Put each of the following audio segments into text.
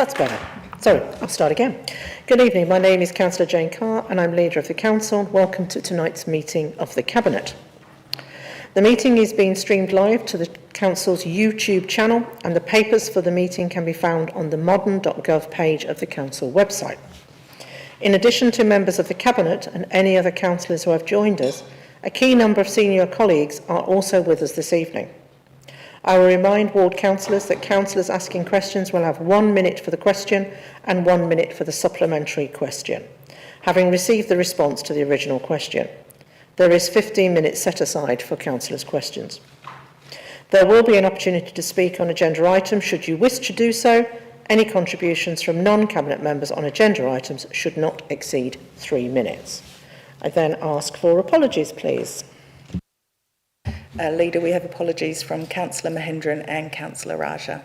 That's better. Sorry, I'll start again. Good evening, my name is Councillor Jane Carr and I'm Leader of the Council. Welcome to tonight's meeting of the Cabinet. The meeting is being streamed live to the Council's YouTube channel and the papers for the meeting can be found on the modern.gov page of the Council website. In addition to members of the Cabinet and any other councillors who have joined us, a key number of senior colleagues are also with us this evening. I will remind ward councillors that councillors asking questions will have 1 minute for the question and 1 minute for the supplementary question, having received the response to the original question. There is 15 minutes set aside for councillors' questions. There will be an opportunity to speak on agenda items should you wish to do so. Any contributions from non-Cabinet members on agenda items should not exceed 3 minutes. I then ask for apologies, please. Leader, we have apologies from Councillor Mahindran and Councillor Raja.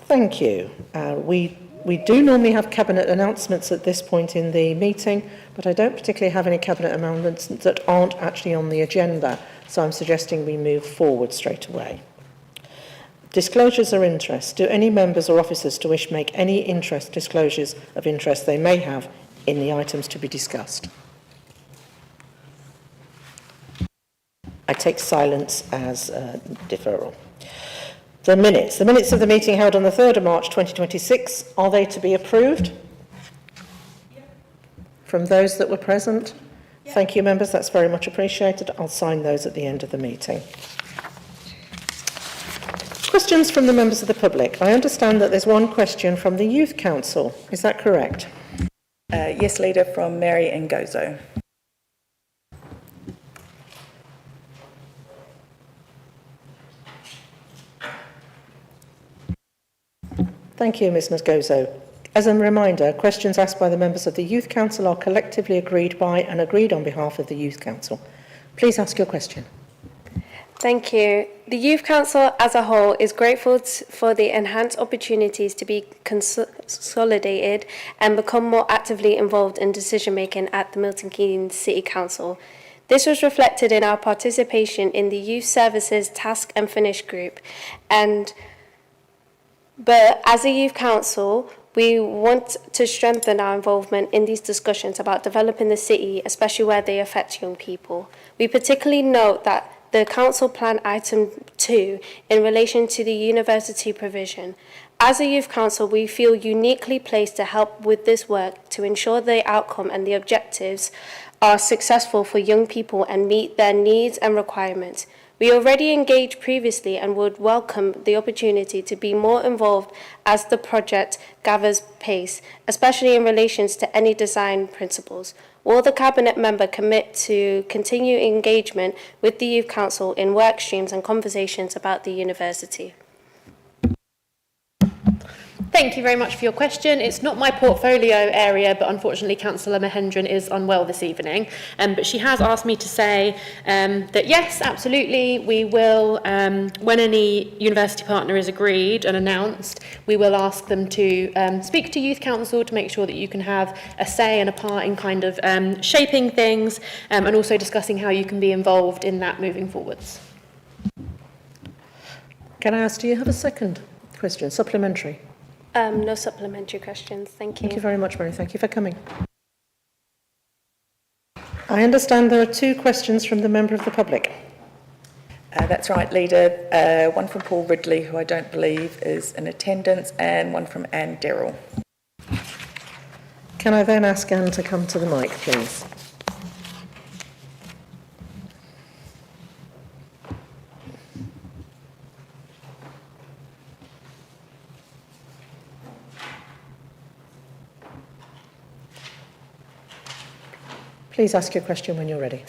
Thank you. We do normally have Cabinet announcements at this point in the meeting, but I don't particularly have any Cabinet amendments that aren't actually on the agenda, so I'm suggesting we move forward straight away. Disclosures of interest. Do any members or officers to wish make any disclosures of interest they may have in the items to be discussed? I take silence as deferral. The minutes of the meeting held on the 3rd of March 2026, are they to be approved? Yeah. From those that were present? Yeah. Thank you, members, that's very much appreciated. I'll sign those at the end of the meeting. Questions from the members of the public. I understand that there's one question from the Youth Council. Is that correct? Yes, Leader, from Mary Ngozo. Thank you, Ms Ngozo. As a reminder, questions asked by the members of the Youth Council are collectively agreed by and agreed on behalf of the Youth Council. Please ask your question. Thank you. The Youth Council as a whole is grateful for the enhanced opportunities to be consolidated and become more actively involved in decision-making at the Milton Keynes City Council. This was reflected in our participation in the Youth Services Task and Finish Group. But as a Youth Council, we want to strengthen our involvement in these discussions about developing the city, especially where they affect young people. We particularly note that the Council Plan Item 2 in relation to the university provision. As a Youth Council, we feel uniquely placed to help with this work to ensure the outcome and the objectives are successful for young people and meet their needs and requirements. We already engaged previously and would welcome the opportunity to be more involved as the project gathers pace, especially in relation to any design principles. Will the Cabinet member commit to continue engagement with the Youth Council in work streams and conversations about the university? Thank you very much for your question. It's not my portfolio area, but unfortunately Councillor Mahindran is unwell this evening. But she has asked me to say that yes, absolutely, we will, when any university partner is agreed and announced, we will ask them to speak to Youth Council to make sure that you can have a say and a part in kind of shaping things and also discussing how you can be involved in that moving forwards. Can I ask, do you have a second question, supplementary? No supplementary questions, thank you. Thank you very much, Mary. Thank you for coming. I understand there are 2 questions from the member of the public. That's right, Leader. One from Paul Ridley, who I don't believe is in attendance, and one from Anne Derrill. Can I then ask Anne to come to the mic, please? Please ask your question when you're ready.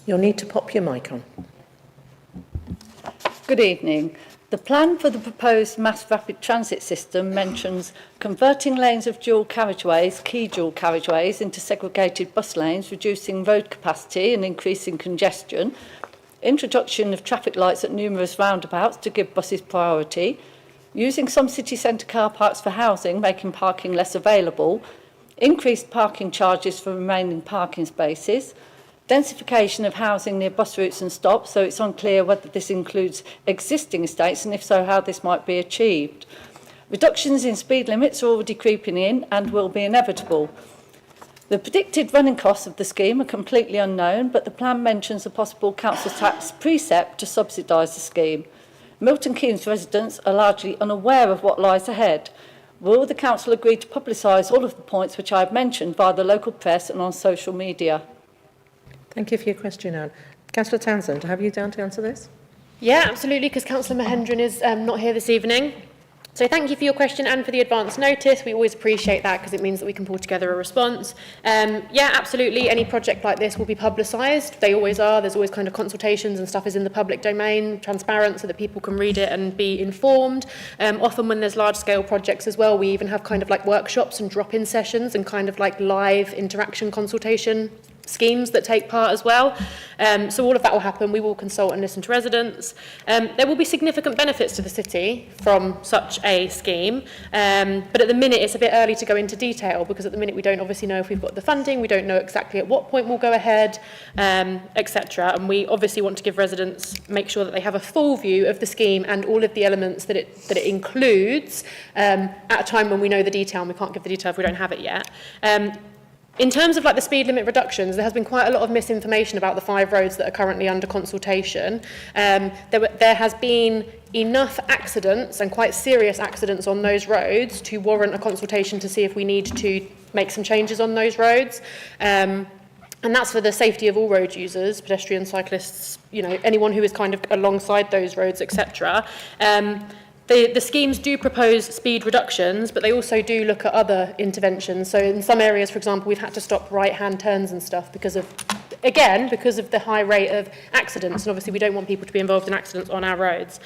You'll need to pop your mic on. Good evening. The plan for the proposed mass rapid transit system mentions converting lanes of dual carriageways, key dual carriageways, into segregated bus lanes, reducing road capacity and increasing congestion, introduction of traffic lights at numerous roundabouts to give buses priority, using some city centre car parks for housing, making parking less available, increased parking charges for remaining parking spaces, densification of housing near bus routes and stops, so it's unclear whether this includes existing estates and if so, how this might be achieved. Reductions in speed limits are already creeping in and will be inevitable. The predicted running costs of the scheme are completely unknown, but the plan mentions a possible council tax precept to subsidise the scheme. Milton Keynes residents are largely unaware of what lies ahead. Will the council agree to publicise all of the points which I have mentioned via the local press and on social media? Thank you for your question, Anne. Councillor Townsend, have you down to answer this? Yeah, absolutely, because Councillor Mahendran is not here this evening. So thank you for your question and for the advance notice. We always appreciate that because it means that we can pull together a response. Yeah, absolutely. Any project like this will be publicised. They always are. There's always kind of consultations and stuff is in the public domain, transparent, so that people can read it and be informed. Often when there's large-scale projects as well, we even have kind of like workshops and drop-in sessions and kind of like live interaction consultation schemes that take part as well. So all of that will happen. We will consult and listen to residents. There will be significant benefits to the city from such a scheme, but at the minute it's a bit early to go into detail because at the minute we don't obviously know if we've got the funding, we don't know exactly at what point we'll go ahead, etc. And we obviously want to give residents, make sure that they have a full view of the scheme and all of the elements that it includes at a time when we know the detail, and we can't give the detail if we don't have it yet. In terms of like the speed limit reductions, there has been quite a lot of misinformation about the 5 roads that are currently under consultation. There has been enough accidents and quite serious accidents on those roads to warrant a consultation to see if we need to make some changes on those roads. And that's for the safety of all road users, pedestrians, cyclists, you know, anyone who is kind of alongside those roads, etc. The schemes do propose speed reductions, but they also do look at other interventions. So in some areas, for example, we've had to stop right-hand turns and stuff because of the high rate of accidents. And obviously we don't want people to be involved in accidents on our roads.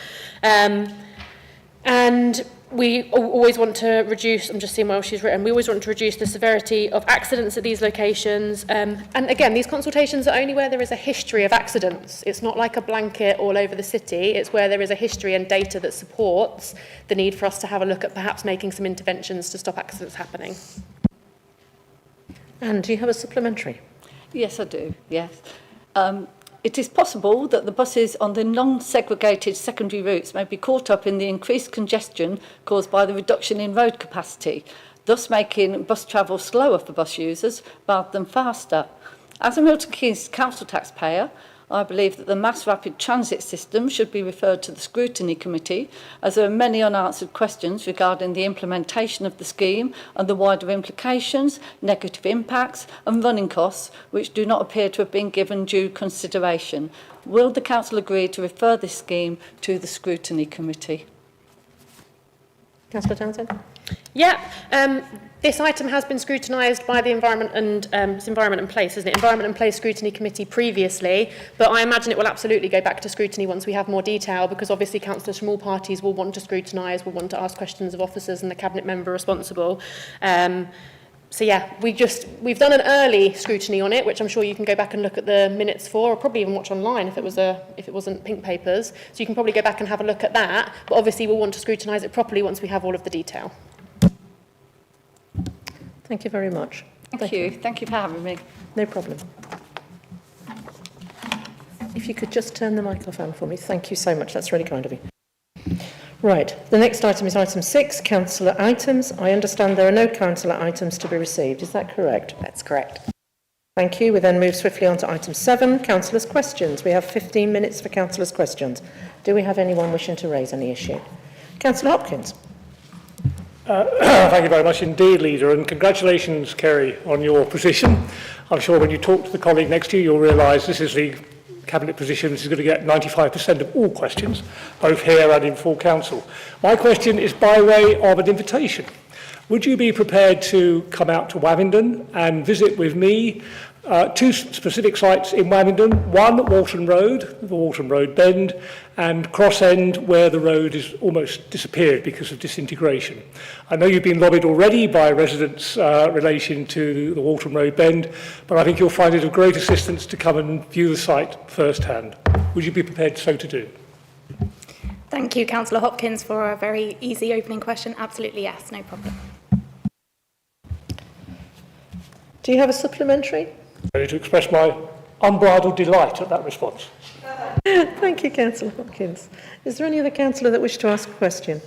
And we always want to reduce, I'm just seeing what she's written, we always want to reduce the severity of accidents at these locations. And again, these consultations are only where there is a history of accidents. It's not like a blanket all over the city. It's where there is a history and data that supports the need for us to have a look at perhaps making some interventions to stop accidents happening. And do you have a supplementary? Yes, I do, yes. It is possible that the buses on the non-segregated secondary routes may be caught up in the increased congestion caused by the reduction in road capacity, thus making bus travel slower for bus users rather than faster. As a Milton Keynes council taxpayer, I believe that the mass rapid transit system should be referred to the scrutiny committee, as there are many unanswered questions regarding the implementation of the scheme and the wider implications, negative impacts and running costs which do not appear to have been given due consideration. Will the council agree to refer this scheme to the scrutiny committee? Councillor Townsend? Yeah, this item has been scrutinised by the Environment and Place, isn't it? Environment and Place Scrutiny Committee previously, but I imagine it will absolutely go back to scrutiny once we have more detail, because obviously councillors from all parties will want to scrutinise, will want to ask questions of officers and the cabinet member responsible. So yeah, we've done an early scrutiny on it, which I'm sure you can go back and look at the minutes for, or probably even watch online if it wasn't pink papers. So you can probably go back and have a look at that. But obviously we'll want to scrutinise it properly once we have all of the detail. Thank you very much. Thank you. Thank you for having me. No problem. If you could just turn the mic off, Anne, for me. Thank you so much. That's really kind of you. Right. The next item is item 6, councillor items. I understand there are no councillor items to be received. Is that correct? That's correct. Thank you. We then move swiftly on to item 7, councillors' questions. We have 15 minutes for councillors' questions. Do we have anyone wishing to raise any issue? Councillor Hopkins. Thank you very much indeed, Leader, and congratulations, Kerry, on your position. I'm sure when you talk to the colleague next to you, you'll realise this is the cabinet position. This is going to get 95% of all questions, both here and in full council. My question is by way of an invitation. Would you be prepared to come out to Wavendon and visit with me 2 specific sites in Wavendon? One, Walton Road, the Walton Road Bend, and Cross End, where the road is almost disappeared because of disintegration. I know you've been lobbied already by residents relation to the Walton Road Bend, but I think you'll find it of great assistance to come and view the site firsthand. Would you be prepared so to do? Thank you, Councillor Hopkins, for a very easy opening question. Absolutely, yes, no problem. Do you have a supplementary? Ready to express my unbridled delight at that response. Thank you, Councillor Hopkins. Is there any other councillor that wishes to ask a question?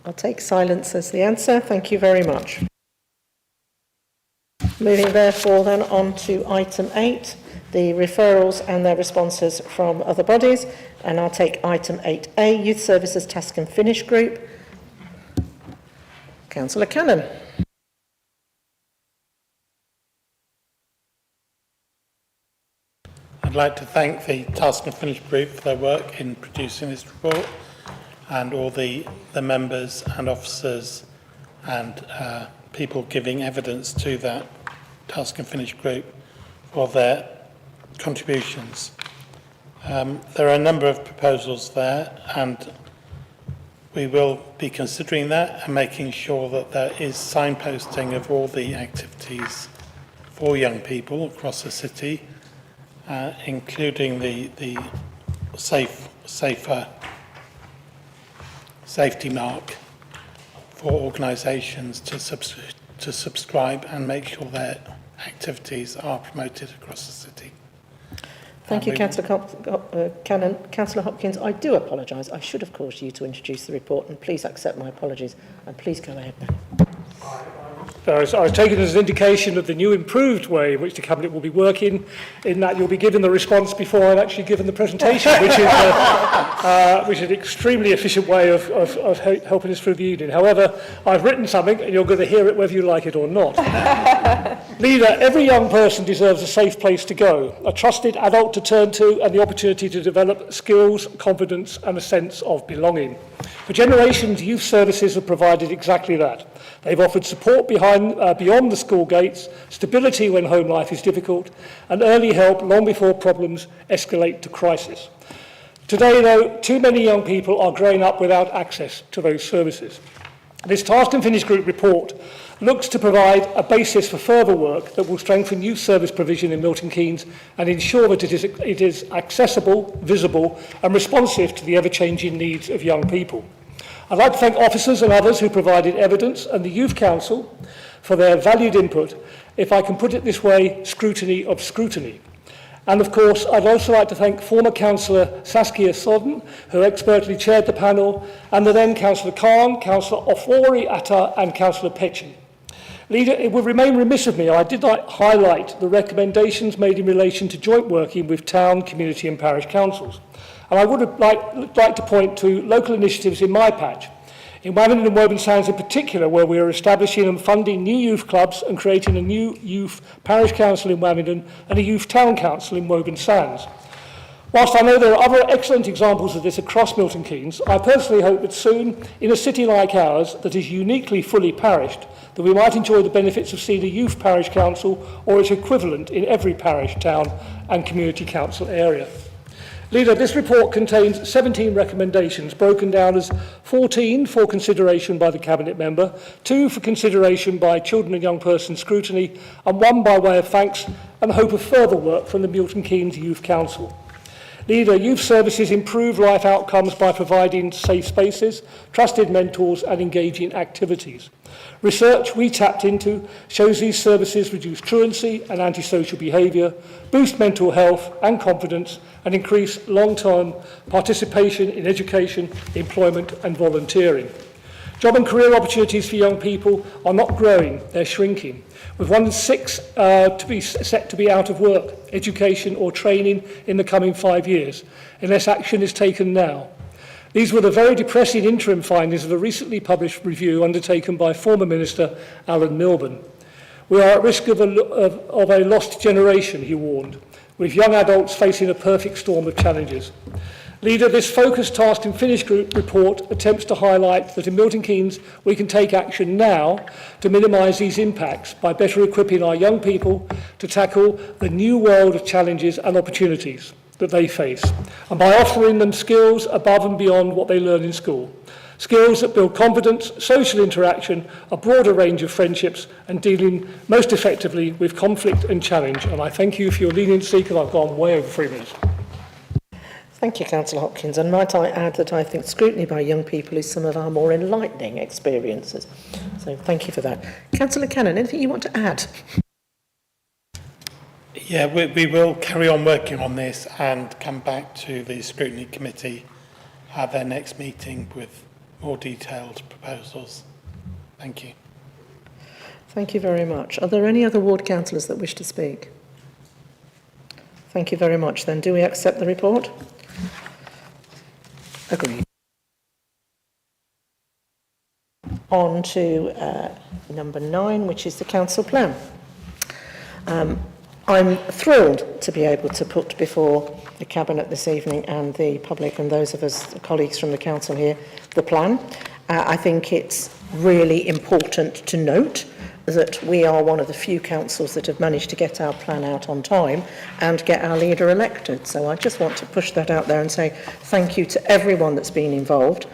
I'll take silence as the answer. Thank you very much. Moving therefore then on to item 8, the referrals and their responses from other bodies. And I'll take item 8A, Youth Services Task and Finish Group. Councillor Cannon. I'd like to thank the Task and Finish Group for their work in producing this report, and all the members and officers and people giving evidence to that Task and Finish Group for their contributions. There are a number of proposals there, and we will be considering that and making sure that there is signposting of all the activities for young people across the city, including the safety mark for organisations to subscribe and make sure their activities are promoted across the city. Thank you, Councillor Cannon. Councillor Hopkins, I do apologise. I should have caused you to introduce the report, and please accept my apologies, and please go ahead now. I was taken as an indication of the new improved way in which the Cabinet will be working, in that you'll be given the response before I've actually given the presentation, which is an extremely efficient way of helping us through the evening. However, I've written something, and you're going to hear it whether you like it or not. Leader, every young person deserves a safe place to go, a trusted adult to turn to, and the opportunity to develop skills, confidence, and a sense of belonging. For generations, youth services have provided exactly that. They've offered support beyond the school gates, stability when home life is difficult, and early help long before problems escalate to crisis. Today, though, too many young people are growing up without access to those services. This Task and Finish Group report looks to provide a basis for further work that will strengthen youth service provision in Milton Keynes and ensure that it is accessible, visible, and responsive to the ever-changing needs of young people. I'd like to thank officers and others who provided evidence, and the Youth Council for their valued input, if I can put it this way, scrutiny of scrutiny. And of course, I'd also like to thank former Councillor Saskia Sodden, who expertly chaired the panel, and the then Councillor Khan, Councillor Ofori Atta, and Councillor Petchin. Leader, it would remain remiss of me, I did not highlight the recommendations made in relation to joint working with town, community and parish councils. And I would like to point to local initiatives in my patch, in Wavendon and Woburn Sands in particular, where we are establishing and funding new youth clubs and creating a new youth parish council in Wavendon and a youth town council in Woburn Sands. Whilst I know there are other excellent examples of this across Milton Keynes, I personally hope that soon, in a city like ours that is uniquely fully parished, that we might enjoy the benefits of seeing a youth parish council or its equivalent in every parish, town and community council area. Leader, this report contains 17 recommendations, broken down as 14 for consideration by the Cabinet member, 2 for consideration by Children and Young Person Scrutiny, and 1 by way of thanks and hope of further work from the Milton Keynes Youth Council. Leader, youth services improve life outcomes by providing safe spaces, trusted mentors and engaging activities. Research we tapped into shows these services reduce truancy and antisocial behaviour, boost mental health and confidence, and increase long-term participation in education, employment and volunteering. Job and career opportunities for young people are not growing, they're shrinking, with 1 in 6 set to be out of work, education or training in the coming 5 years, unless action is taken now. These were the very depressing interim findings of a recently published review undertaken by former Minister Alan Milburn. We are at risk of a lost generation, he warned, with young adults facing a perfect storm of challenges. Leader, this focused Task and Finish Group report attempts to highlight that in Milton Keynes we can take action now to minimise these impacts by better equipping our young people to tackle the new world of challenges and opportunities that they face, and by offering them skills above and beyond what they learn in school. Skills that build confidence, social interaction, a broader range of friendships, and dealing most effectively with conflict and challenge. And I thank you for your leniency, because I've gone way over 3 minutes. Thank you, Councillor Hopkins. And might I add that I think scrutiny by young people is some of our more enlightening experiences. So thank you for that. Councillor Cannon, anything you want to add? Yeah, we will carry on working on this and come back to the Scrutiny Committee at their next meeting with more detailed proposals. Thank you. Thank you very much. Are there any other ward councillors that wish to speak? Thank you very much. Then, do we accept the report? Agreed. On to number 9, which is the council plan. I'm thrilled to be able to put before the Cabinet this evening and the public and those of us, the colleagues from the council here, the plan. I think it's really important to note that we are one of the few councils that have managed to get our plan out on time and get our leader elected. So I just want to push that out there and say thank you to everyone that's been involved.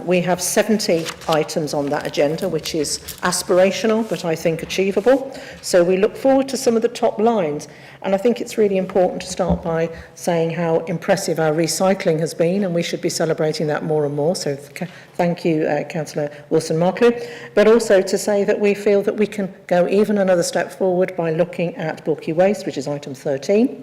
We have 70 items on that agenda, which is aspirational, but I think achievable. So we look forward to some of the top lines. And I think it's really important to start by saying how impressive our recycling has been, and we should be celebrating that more and more. So thank you, Councillor Wilson-Markley. But also to say that we feel that we can go even another step forward by looking at bulky waste, which is item 13.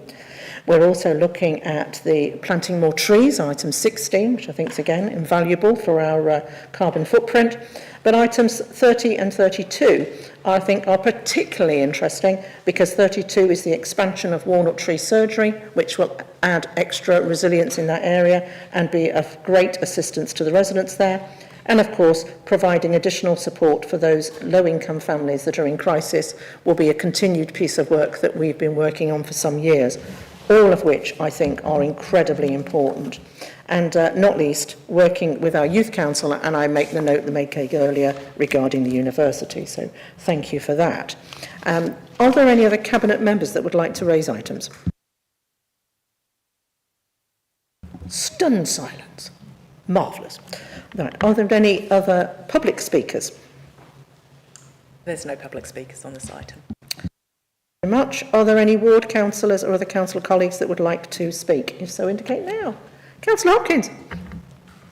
We're also looking at the planting more trees, item 16, which I think is again invaluable for our carbon footprint. But items 30 and 32, I think, are particularly interesting because 32 is the expansion of walnut tree surgery, which will add extra resilience in that area and be of great assistance to the residents there. And of course, providing additional support for those low-income families that are in crisis will be a continued piece of work that we've been working on for some years. All of which I think are incredibly important. And not least, working with our youth council, and I make the note that made Kate earlier regarding the university. So thank you for that. Are there any other Cabinet members that would like to raise items? Stunned silence. Marvellous. Right. Are there any other public speakers? There's no public speakers on this item. Very much. Are there any ward councillors or other council colleagues that would like to speak? If so, indicate now. Councillor Hopkins.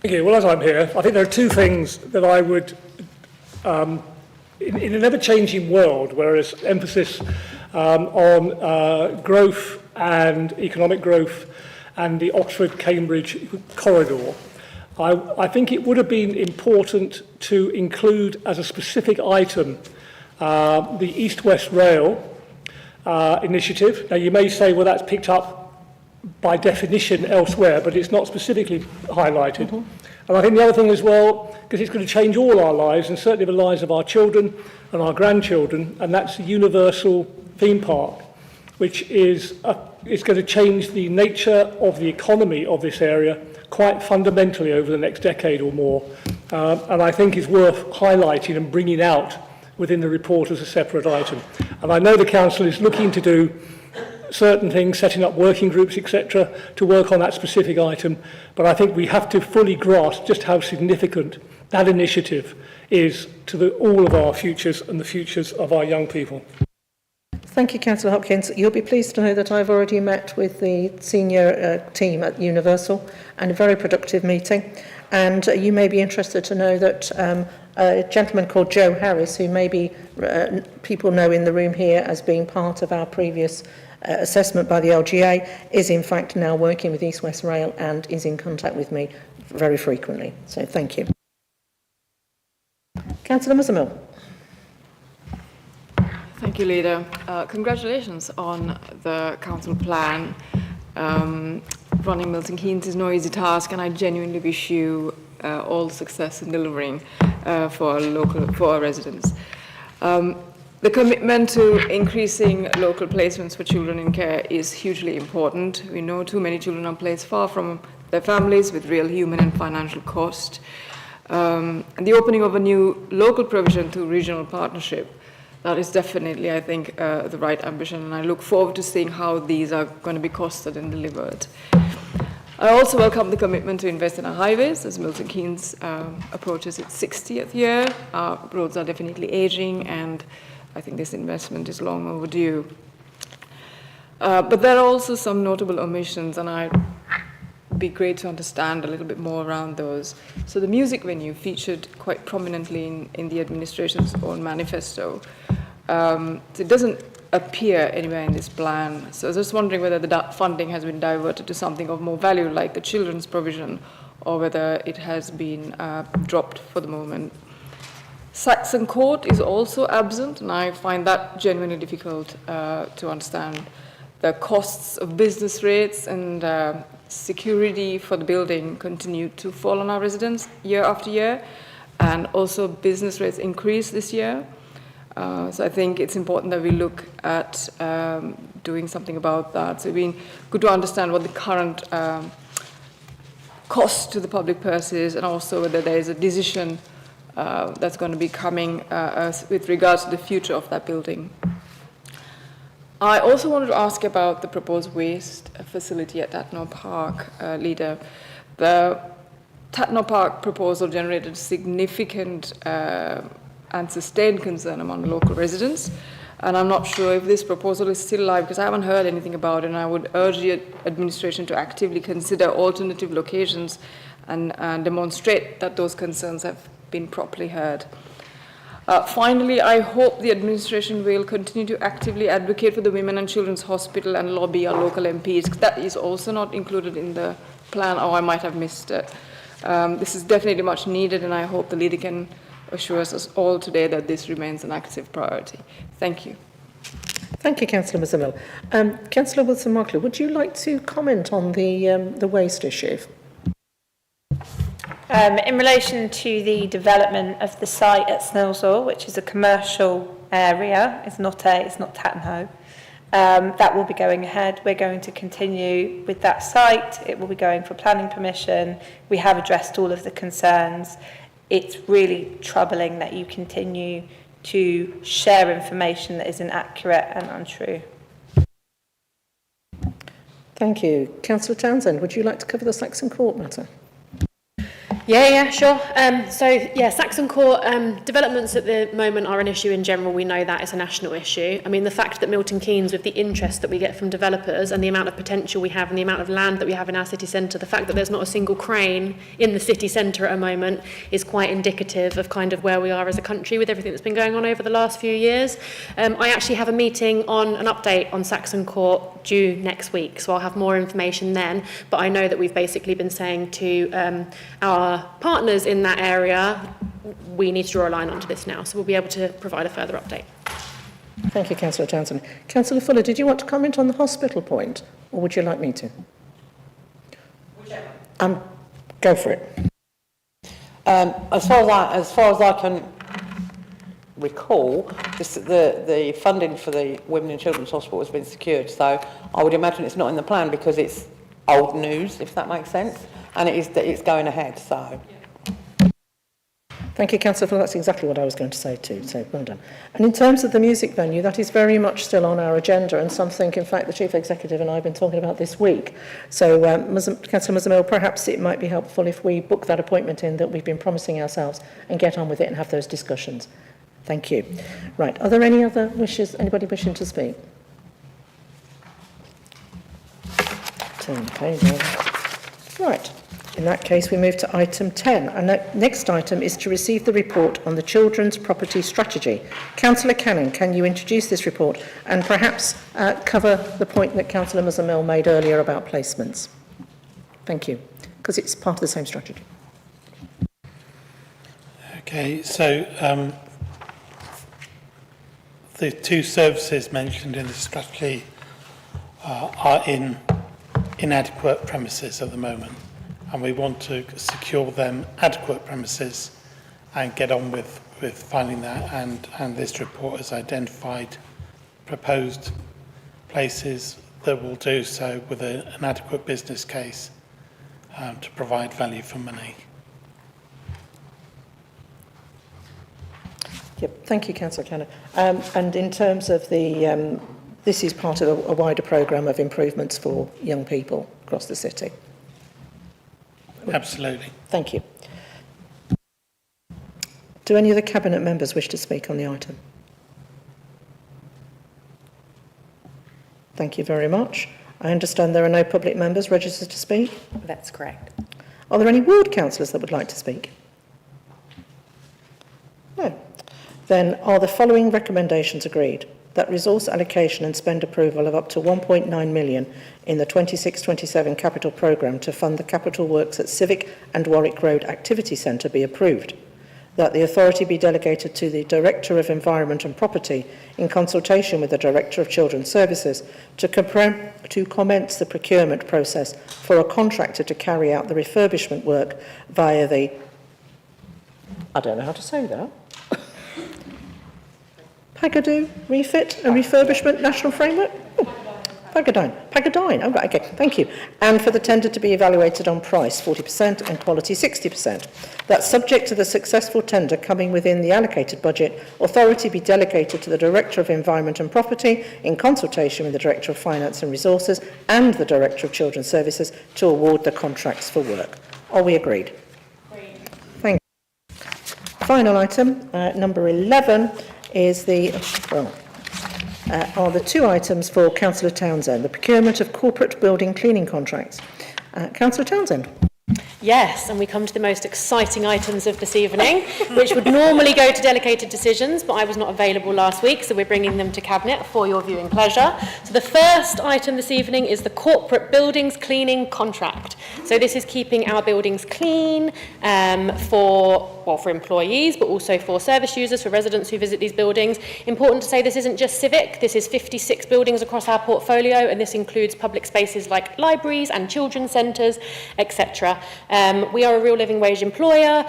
Thank you. Well, as I'm here, I think there are two things that I would, in an ever-changing world, where there's emphasis on growth and economic growth and the Oxford-Cambridge corridor, I think it would have been important to include as a specific item the East-West Rail initiative. Now, you may say, well, that's picked up by definition elsewhere, but it's not specifically highlighted. Mm-hmm. And I think the other thing as well, because it's going to change all our lives, and certainly the lives of our children and our grandchildren, and that's the universal theme park, which is going to change the nature of the economy of this area quite fundamentally over the next decade or more. And I think is worth highlighting and bringing out within the report as a separate item. And I know the council is looking to do certain things, setting up working groups, etc., to work on that specific item, but I think we have to fully grasp just how significant that initiative is to all of our futures and the futures of our young people. Thank you, Councillor Hopkins. You'll be pleased to know that I've already met with the senior team at Universal, and a very productive meeting. And you may be interested to know that a gentleman called Joe Harris, who maybe people know in the room here as being part of our previous assessment by the LGA, is in fact now working with East West Rail and is in contact with me very frequently. So thank you. Councillor Musselmill. Thank you, Leader. Congratulations on the council plan. Running Milton Keynes is no easy task, and I genuinely wish you all success in delivering for our residents. The commitment to increasing local placements for children in care is hugely important. We know too many children are placed far from their families with real human and financial cost. And the opening of a new local provision through regional partnership, that is definitely, I think, the right ambition, and I look forward to seeing how these are going to be costed and delivered. I also welcome the commitment to invest in our highways as Milton Keynes approaches its 60th year. Our roads are definitely aging, and I think this investment is long overdue. But there are also some notable omissions, and I'd be great to understand a little bit more around those. So the music venue featured quite prominently in the administration's own manifesto. So it doesn't appear anywhere in this plan. So I was just wondering whether the funding has been diverted to something of more value, like the children's provision, or whether it has been dropped for the moment. Saxon Court is also absent, and I find that genuinely difficult to understand. The costs of business rates and security for the building continue to fall on our residents year after year, and also business rates increase this year. So I think it's important that we look at doing something about that. So it'd be good to understand what the current cost to the public purse is, and also whether there is a decision that's going to be coming with regards to the future of that building. I also wanted to ask about the proposed waste facility at Tatnall Park, Leader. The Tatnall Park proposal generated significant and sustained concern among local residents, and I'm not sure if this proposal is still live because I haven't heard anything about it, and I would urge the administration to actively consider alternative locations and demonstrate that those concerns have been properly heard. Finally, I hope the administration will continue to actively advocate for the Women and Children's Hospital and lobby our local MPs. That is also not included in the plan, or I might have missed it. This is definitely much needed, and I hope the leader can assure us all today that this remains an active priority. Thank you. Thank you, Councillor Mazzamil. Councillor Wilson-Markley, would you like to comment on the waste issue? In relation to the development of the site at Snillsall, which is a commercial area, it's not Tattenhoe, that will be going ahead. We're going to continue with that site. It will be going for planning permission. We have addressed all of the concerns. It's really troubling that you continue to share information that is inaccurate and untrue. Thank you. Councillor Townsend, would you like to cover the Saxon Court matter? Yeah, sure. Saxon Court developments at the moment are an issue in general. We know that it's a national issue. I mean, the fact that Milton Keynes, with the interest that we get from developers and the amount of potential we have and the amount of land that we have in our city centre, the fact that there's not a single crane in the city centre at the moment is quite indicative of kind of where we are as a country with everything that's been going on over the last few years. I actually have a meeting on an update on Saxon Court due next week, so I'll have more information then. But I know that we've basically been saying to our partners in that area, we need to draw a line onto this now, so we'll be able to provide a further update. Thank you, Councillor Townsend. Councillor Fuller, did you want to comment on the hospital point, or would you like me to? Whichever. Go for it. As far as I can recall, the funding for the Women and Children's Hospital has been secured, so I would imagine it's not in the plan because it's old news, if that makes sense, and it's going ahead. So. Thank you, Councillor Fuller. That's exactly what I was going to say too, so well done. And in terms of the music venue, that is very much still on our agenda and something, in fact, the Chief Executive and I have been talking about this week. So, Councillor Mazzamil, perhaps it might be helpful if we book that appointment in that we've been promising ourselves and get on with it and have those discussions. Thank you. Right, are there any other wishes, anybody wishing to speak? Turn the page over. Right. In that case, we move to item 10. And the next item is to receive the report on the Children's Property Strategy. Councillor Canning, can you introduce this report and perhaps cover the point that Councillor Mazzamil made earlier about placements? Thank you, because it's part of the same strategy. Okay, so the two services mentioned in the strategy are in inadequate premises at the moment, and we want to secure them adequate premises and get on with finding that, and this report has identified proposed places that will do so with an adequate business case to provide value for money. Yep, thank you, Councillor Cannon. And in terms of the, this is part of a wider programme of improvements for young people across the city. Absolutely. Thank you. Do any of the Cabinet members wish to speak on the item? Thank you very much. I understand there are no public members registered to speak. That's correct. Are there any ward councillors that would like to speak? No. Then are the following recommendations agreed? that resource allocation and spend approval of up to 1.9 million in the 26-27 capital programme to fund the capital works at Civic and Warwick Road Activity Centre be approved, that the authority be delegated to the Director of Environment and Property in consultation with the Director of Children's Services to commence the procurement process for a contractor to carry out the refurbishment work via the, I don't know how to say that, Pagadoo Refit and Refurbishment National Framework? Pagadine. Oh, right, okay, thank you. And for the tender to be evaluated on price 40% and quality 60%. That subject to the successful tender coming within the allocated budget, authority be delegated to the Director of Environment and Property in consultation with the Director of Finance and Resources and the Director of Children's Services to award the contracts for work. Are we agreed? Agreed. Thank you. Final item, number 11, is are the two items for Councillor Townsend, the procurement of corporate building cleaning contracts. Councillor Townsend. Yes, and we come to the most exciting items of this evening, which would normally go to delegated decisions, but I was not available last week, so we're bringing them to Cabinet for your viewing pleasure. So the first item this evening is the corporate buildings contract. So this is keeping our buildings clean for employees, but also for service users, for residents who visit these buildings. Important to say this isn't just Civic, this is 56 buildings across our portfolio, and this includes public spaces like libraries and children's centres, etc. We are a real living wage employer.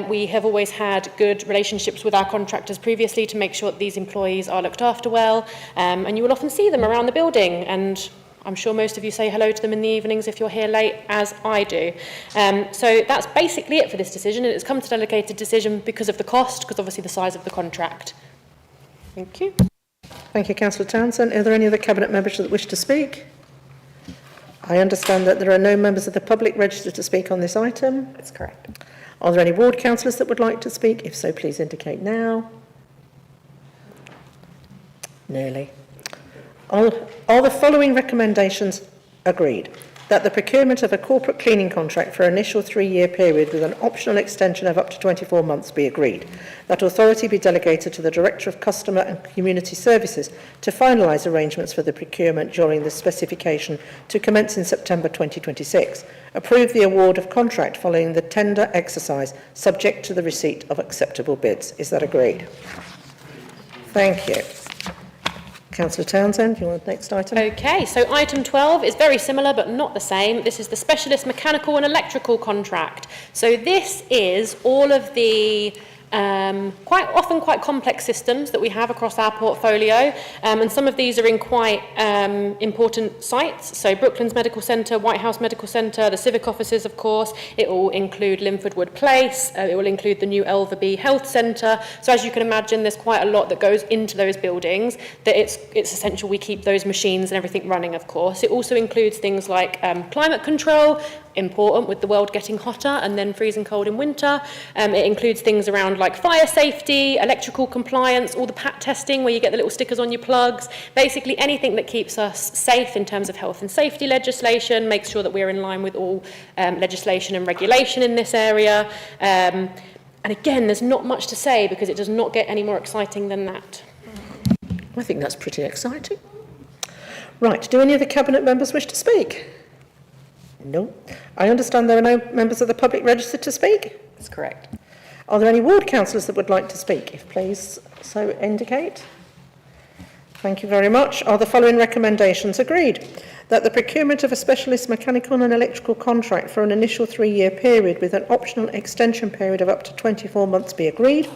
We have always had good relationships with our contractors previously to make sure that these employees are looked after well, and you will often see them around the building, and I'm sure most of you say hello to them in the evenings if you're here late, as I do. So that's basically it for this decision, and it's come to delegated decision because of the cost, because obviously the size of the contract. Thank you. Thank you, Councillor Townsend. Are there any other Cabinet members that wish to speak? I understand that there are no members of the public registered to speak on this item. That's correct. Are there any ward councillors that would like to speak? If so, please indicate now. Nearly. Are the following recommendations agreed? That the procurement of a corporate cleaning contract for an initial 3-year period with an optional extension of up to 24 months be agreed. That authority be delegated to the Director of Customer and Community Services to finalise arrangements for the procurement during the specification to commence in September 2026. Approve the award of contract following the tender exercise, subject to the receipt of acceptable bids. Is that agreed? Thank you. Councillor Townsend, you want the next item? Okay, so item 12 is very similar but not the same. This is the specialist mechanical and electrical contract. So this is all of the quite often quite complex systems that we have across our portfolio, and some of these are in quite important sites. So Brooklands Medical Centre, White House Medical Centre, the civic offices, of course. It will include Linford Wood Place. It will include the new Elverby Health Centre. So as you can imagine, there's quite a lot that goes into those buildings. That it's essential we keep those machines and everything running, of course. It also includes things like climate control, important with the world getting hotter and then freezing cold in winter. It includes things around like fire safety, electrical compliance, all the PAT testing where you get the little stickers on your plugs, basically anything that keeps us safe in terms of health and safety legislation, makes sure that we're in line with all legislation and regulation in this area. And again, there's not much to say because it does not get any more exciting than that. I think that's pretty exciting. Right, do any of the Cabinet members wish to speak? No. I understand there are no members of the public registered to speak? That's correct. Are there any ward councillors that would like to speak? If please so indicate. Thank you very much. Are the following recommendations agreed? That the procurement of a specialist mechanical and electrical contract for an initial 3-year period with an optional extension period of up to 24 months be agreed.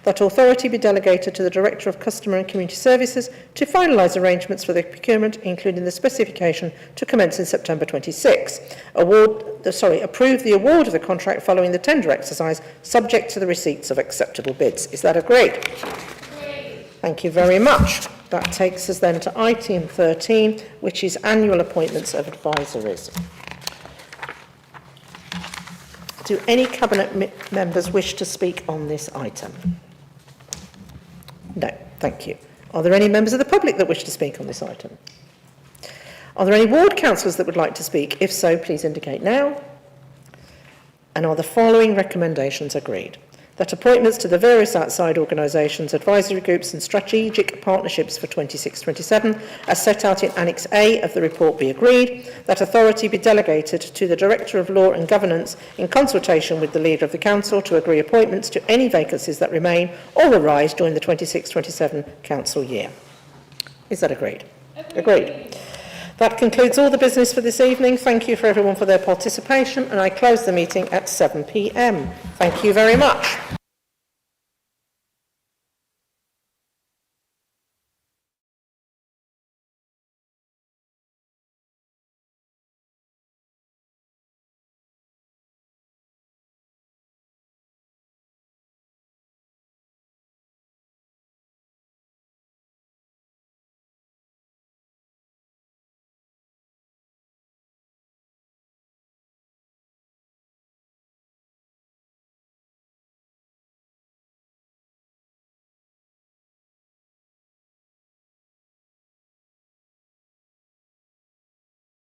That authority be delegated to the Director of Customer and Community Services to finalise arrangements for the procurement, including the specification, to commence in September 26. Approve the award of the contract following the tender exercise, subject to the receipts of acceptable bids. Is that agreed? Thank you very much. That takes us then to item 13, which is annual appointments of advisories. Do any Cabinet members wish to speak on this item? No, thank you. Are there any members of the public that wish to speak on this item? Are there any ward councillors that would like to speak? If so, please indicate now. And are the following recommendations agreed? that appointments to the various outside organisations, advisory groups and strategic partnerships for 26-27, as set out in Annex A of the report, be agreed, that authority be delegated to the Director of Law and Governance in consultation with the Leader of the Council to agree appointments to any vacancies that remain or arise during the 26-27 Council year. Is that agreed? Agreed. That concludes all the business for this evening. Thank you for everyone for their participation, and I close the meeting at 7 p.m. Thank you very much.